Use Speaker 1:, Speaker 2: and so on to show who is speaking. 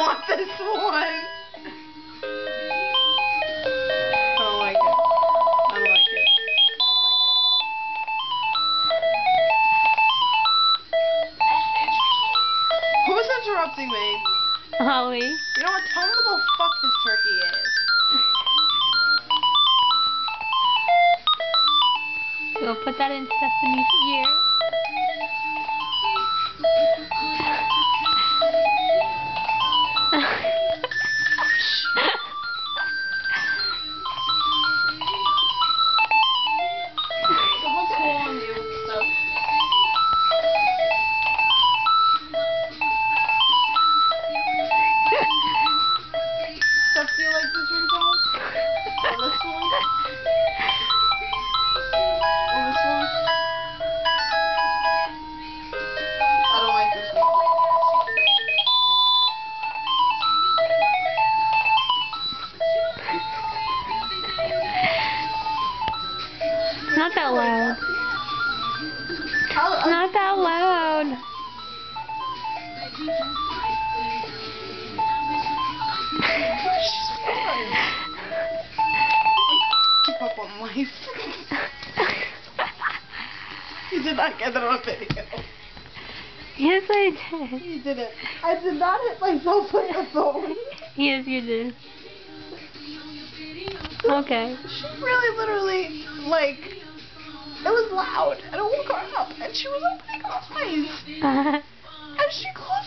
Speaker 1: want this one. I don't like it. I don't like it. Who's interrupting me?
Speaker 2: Holly.
Speaker 1: You know what? Tell me what the fuck this turkey is.
Speaker 2: We'll put that in Stephanie's ear.
Speaker 1: Someone's calling you and stuff. Steph, do you like this ringtone? Or this one? Or this one? I don't like this one.
Speaker 2: Not that loud. Not that loud. Keep up on life. You did not get that on video. Yes, I did.
Speaker 1: You didn't. I did not hit myself with the phone.
Speaker 2: Yes, you did. Okay.
Speaker 1: She really literally, like, it was loud, and I woke her up, and she was opening her eyes, and she closed